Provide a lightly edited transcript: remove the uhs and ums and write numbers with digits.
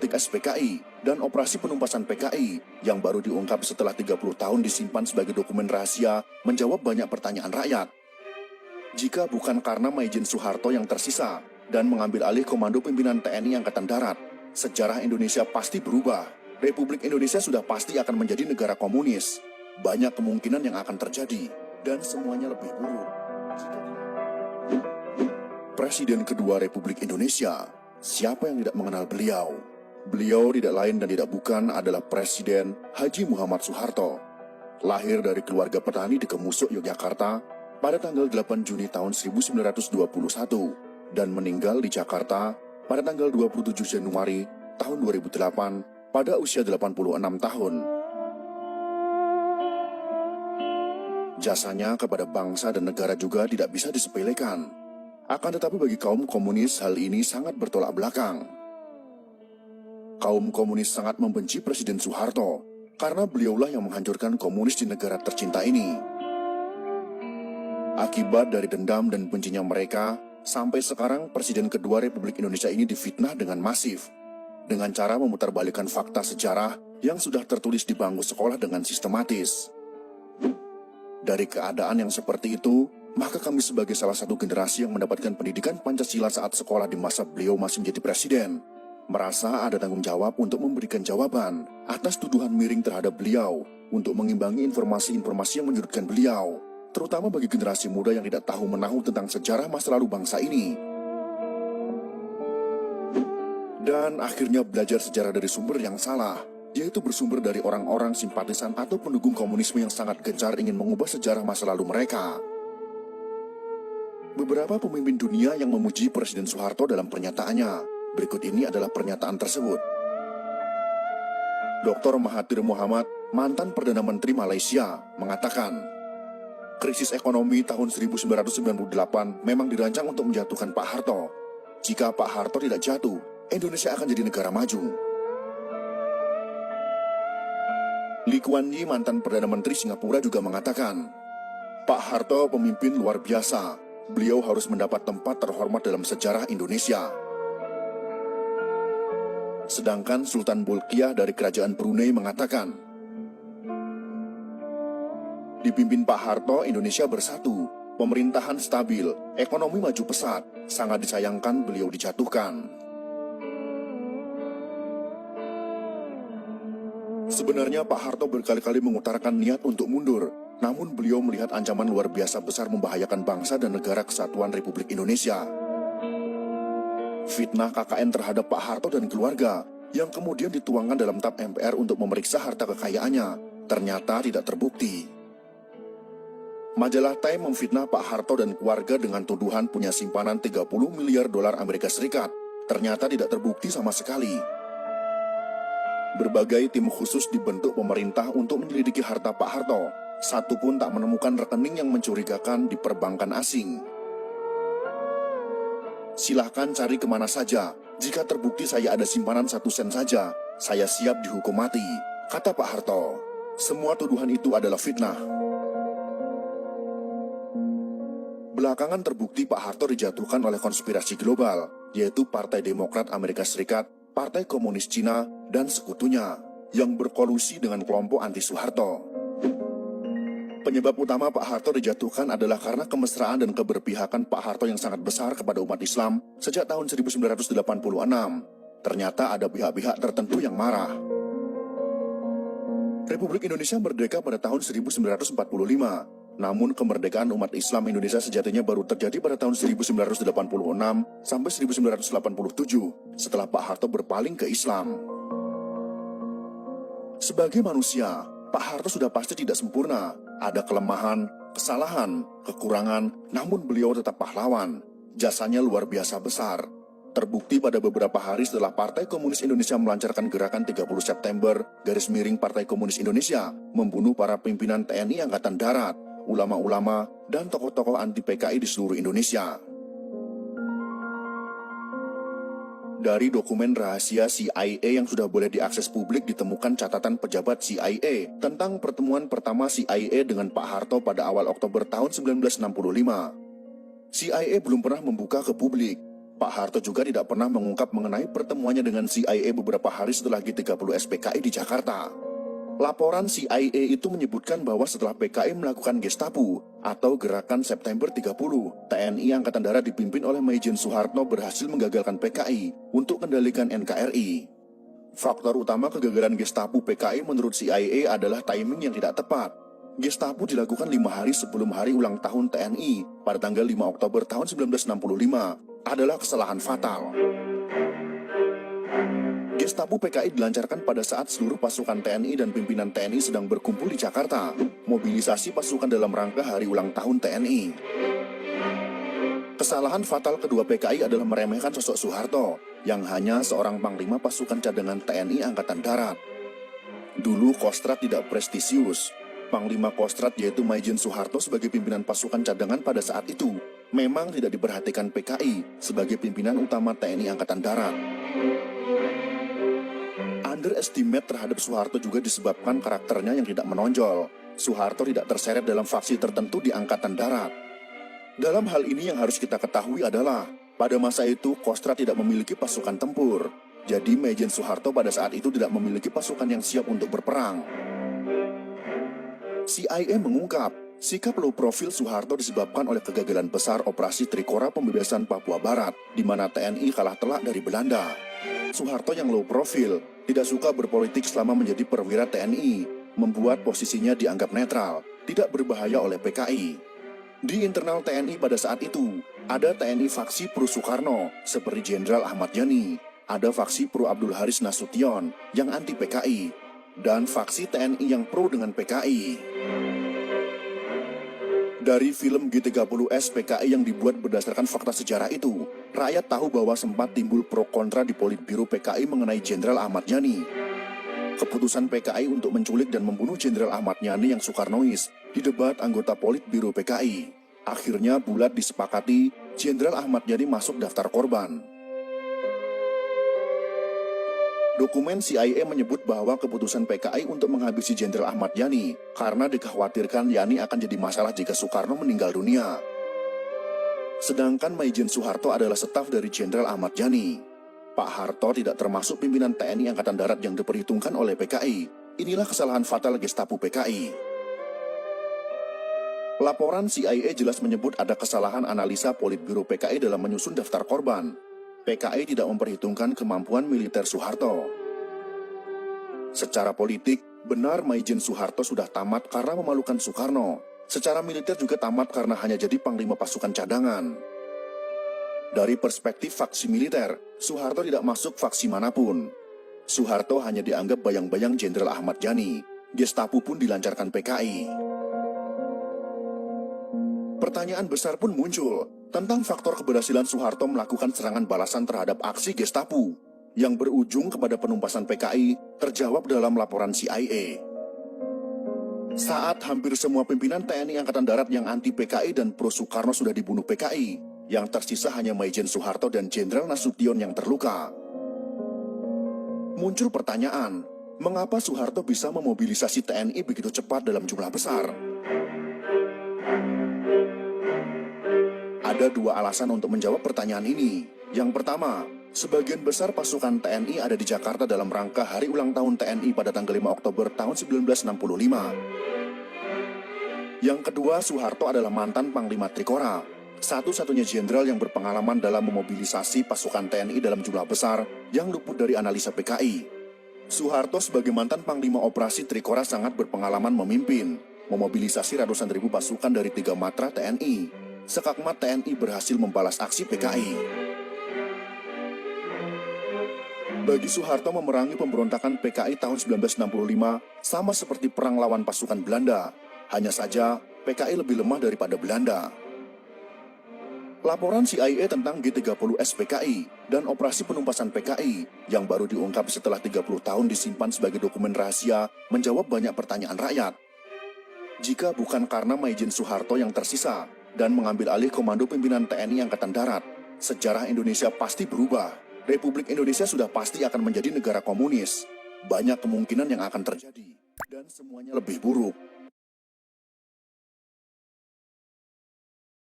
politik SPKI dan operasi penumpasan PKI yang baru diungkap setelah 30 tahun disimpan sebagai dokumen rahasia menjawab banyak pertanyaan rakyat. Jika bukan karena Maijen Soeharto yang tersisa dan mengambil alih komando pimpinan TNI Angkatan Darat, sejarah Indonesia pasti berubah. Republik Indonesia sudah pasti akan menjadi negara komunis. Banyak kemungkinan yang akan terjadi, dan semuanya lebih buruk. Presiden kedua Republik Indonesia, siapa yang tidak mengenal beliau? Beliau tidak lain dan tidak bukan adalah Presiden Haji Muhammad Soeharto. Lahir dari keluarga petani di Kemusuk, Yogyakarta pada tanggal 8 Juni tahun 1921 dan meninggal di Jakarta pada tanggal 27 Januari tahun 2008 pada usia 86 tahun. Jasanya kepada bangsa dan negara juga tidak bisa disepelekan. Akan tetapi bagi kaum komunis hal ini sangat bertolak belakang. Kaum komunis sangat membenci Presiden Soeharto karena beliaulah yang menghancurkan komunis di negara tercinta ini. Akibat dari dendam dan bencinya mereka, sampai sekarang Presiden kedua Republik Indonesia ini difitnah dengan masif, dengan cara memutarbalikkan fakta sejarah yang sudah tertulis di bangku sekolah dengan sistematis. Dari keadaan yang seperti itu, maka kami sebagai salah satu generasi yang mendapatkan pendidikan Pancasila saat sekolah di masa beliau masih menjadi presiden, merasa ada tanggung jawab untuk memberikan jawaban atas tuduhan miring terhadap beliau untuk mengimbangi informasi-informasi yang menyudutkan beliau, terutama bagi generasi muda yang tidak tahu menahu tentang sejarah masa lalu bangsa ini. Dan akhirnya belajar sejarah dari sumber yang salah, yaitu bersumber dari orang-orang simpatisan atau pendukung komunisme yang sangat gencar ingin mengubah sejarah masa lalu mereka. Beberapa pemimpin dunia yang memuji Presiden Soeharto dalam pernyataannya. Berikut ini adalah pernyataan tersebut. Dr. Mahathir Mohamad, mantan Perdana Menteri Malaysia, mengatakan, krisis ekonomi tahun 1998 memang dirancang untuk menjatuhkan Pak Harto. Jika Pak Harto tidak jatuh, Indonesia akan jadi negara maju. Lee Kuan Yew, mantan Perdana Menteri Singapura, juga mengatakan, Pak Harto pemimpin luar biasa. Beliau harus mendapat tempat terhormat dalam sejarah Indonesia. Sedangkan Sultan Bolkiah dari Kerajaan Brunei mengatakan, dipimpin Pak Harto, Indonesia bersatu, pemerintahan stabil, ekonomi maju pesat, sangat disayangkan beliau dijatuhkan. Sebenarnya Pak Harto berkali-kali mengutarakan niat untuk mundur, namun beliau melihat ancaman luar biasa besar membahayakan bangsa dan negara kesatuan Republik Indonesia. Fitnah KKN terhadap Pak Harto dan keluarga yang kemudian dituangkan dalam TAP MPR untuk memeriksa harta kekayaannya ternyata tidak terbukti. Majalah Time memfitnah Pak Harto dan keluarga dengan tuduhan punya simpanan 30 miliar dolar Amerika Serikat. Ternyata tidak terbukti sama sekali. Berbagai tim khusus dibentuk pemerintah untuk menyelidiki harta Pak Harto. Satu pun tak menemukan rekening yang mencurigakan di perbankan asing. Silahkan cari kemana saja. Jika terbukti saya ada simpanan 1 sen saja, saya siap dihukum mati, kata Pak Harto. Semua tuduhan itu adalah fitnah. Belakangan terbukti Pak Harto dijatuhkan oleh konspirasi global, yaitu Partai Demokrat Amerika Serikat, Partai Komunis Cina, dan sekutunya, yang berkolusi dengan kelompok anti-Soeharto. Penyebab utama Pak Harto dijatuhkan adalah karena kemesraan dan keberpihakan Pak Harto yang sangat besar kepada umat Islam sejak tahun 1986. Ternyata ada pihak-pihak tertentu yang marah. Republik Indonesia merdeka pada tahun 1945. Namun kemerdekaan umat Islam Indonesia sejatinya baru terjadi pada tahun 1986 sampai 1987 setelah Pak Harto berpaling ke Islam. Sebagai manusia, Pak Harto sudah pasti tidak sempurna. Ada kelemahan, kesalahan, kekurangan, namun beliau tetap pahlawan. Jasanya luar biasa besar. Terbukti pada beberapa hari setelah Partai Komunis Indonesia melancarkan gerakan 30 September, Partai Komunis Indonesia, membunuh para pimpinan TNI Angkatan Darat, ulama-ulama, dan tokoh-tokoh anti PKI di seluruh Indonesia. Dari dokumen rahasia CIA yang sudah boleh diakses publik ditemukan catatan pejabat CIA tentang pertemuan pertama CIA dengan Pak Harto pada awal Oktober tahun 1965. CIA belum pernah membuka ke publik. Pak Harto juga tidak pernah mengungkap mengenai pertemuannya dengan CIA beberapa hari setelah G30 SPKI di Jakarta. Laporan CIA itu menyebutkan bahwa setelah PKI melakukan Gestapo atau Gerakan September 30, TNI Angkatan Darat dipimpin oleh Maijen Soeharto berhasil menggagalkan PKI untuk kendalikan NKRI. Faktor utama kegagalan Gestapo PKI menurut CIA adalah timing yang tidak tepat. Gestapo dilakukan 5 hari sebelum hari ulang tahun TNI pada tanggal 5 Oktober tahun 1965 adalah kesalahan fatal. Gestapo PKI dilancarkan pada saat seluruh pasukan TNI dan pimpinan TNI sedang berkumpul di Jakarta, mobilisasi pasukan dalam rangka hari ulang tahun TNI. Kesalahan fatal kedua PKI adalah meremehkan sosok Soeharto, yang hanya seorang panglima pasukan cadangan TNI Angkatan Darat. Dulu Kostrad tidak prestisius. Panglima Kostrad yaitu Maijen Soeharto sebagai pimpinan pasukan cadangan pada saat itu memang tidak diperhatikan PKI sebagai pimpinan utama TNI Angkatan Darat. Underestimate terhadap Soeharto juga disebabkan karakternya yang tidak menonjol. Soeharto tidak terseret dalam faksi tertentu di Angkatan Darat. Dalam hal ini yang harus kita ketahui adalah, pada masa itu Kostrad tidak memiliki pasukan tempur. Jadi Maijen Soeharto pada saat itu tidak memiliki pasukan yang siap untuk berperang. CIA mengungkap, sikap low profil Soeharto disebabkan oleh kegagalan besar operasi Trikora pembebasan Papua Barat, di mana TNI kalah telak dari Belanda. Soeharto yang low profil, tidak suka berpolitik selama menjadi perwira TNI, membuat posisinya dianggap netral, tidak berbahaya oleh PKI. Di internal TNI pada saat itu, ada TNI faksi pro Soekarno, seperti Jenderal Ahmad Yani, ada faksi pro Abdul Haris Nasution, yang anti PKI, dan faksi TNI yang pro dengan PKI. Dari film G30S PKI yang dibuat berdasarkan fakta sejarah itu, rakyat tahu bahwa sempat timbul pro kontra di Politbiro PKI mengenai Jenderal Ahmad Yani. Keputusan PKI untuk menculik dan membunuh Jenderal Ahmad Yani yang Soekarnois didebat anggota Politbiro PKI. Akhirnya bulat disepakati Jenderal Ahmad Yani masuk daftar korban. Dokumen CIA menyebut bahwa keputusan PKI untuk menghabisi Jenderal Ahmad Yani karena dikhawatirkan Yani akan jadi masalah jika Soekarno meninggal dunia. Sedangkan Maijen Soeharto adalah staf dari Jenderal Ahmad Yani. Pak Harto tidak termasuk pimpinan TNI Angkatan Darat yang diperhitungkan oleh PKI. Inilah kesalahan fatal Gestapo PKI. Laporan CIA jelas menyebut ada kesalahan analisa Politbiro PKI dalam menyusun daftar korban. PKI tidak memperhitungkan kemampuan militer Soeharto. Secara politik, benar Maijen Soeharto sudah tamat karena memalukan Soekarno. Secara militer juga tamat karena hanya jadi panglima pasukan cadangan. Dari perspektif faksi militer, Soeharto tidak masuk faksi manapun. Soeharto hanya dianggap bayang-bayang Jenderal Ahmad Yani. Gestapo pun dilancarkan PKI. Pertanyaan besar pun muncul tentang faktor keberhasilan Soeharto melakukan serangan balasan terhadap aksi Gestapo yang berujung kepada penumpasan PKI terjawab dalam laporan CIA. Saat hampir semua pimpinan TNI Angkatan Darat yang anti PKI dan pro Soekarno sudah dibunuh PKI, yang tersisa hanya Maijen Soeharto dan Jenderal Nasution yang terluka. Muncul pertanyaan, mengapa Soeharto bisa memobilisasi TNI begitu cepat dalam jumlah besar? Ada dua alasan untuk menjawab pertanyaan ini. Yang pertama, sebagian besar pasukan TNI ada di Jakarta dalam rangka hari ulang tahun TNI pada tanggal 5 Oktober tahun 1965. Yang kedua, Soeharto adalah mantan Panglima Trikora, satu-satunya jenderal yang berpengalaman dalam memobilisasi pasukan TNI dalam jumlah besar yang luput dari analisa PKI. Soeharto sebagai mantan Panglima Operasi Trikora sangat berpengalaman memimpin, memobilisasi ratusan ribu pasukan dari 3 matra TNI. Sekakmat TNI berhasil membalas aksi PKI. Bagi Soeharto memerangi pemberontakan PKI tahun 1965 sama seperti perang lawan pasukan Belanda. Hanya saja PKI lebih lemah daripada Belanda. Laporan CIA tentang G30S PKI dan operasi penumpasan PKI yang baru diungkap setelah 30 tahun disimpan sebagai dokumen rahasia menjawab banyak pertanyaan rakyat. Jika bukan karena Maijen Soeharto yang tersisa dan mengambil alih komando pimpinan TNI Angkatan Darat, sejarah Indonesia pasti berubah. Republik Indonesia sudah pasti akan menjadi negara komunis. Banyak kemungkinan yang akan terjadi, dan semuanya lebih buruk.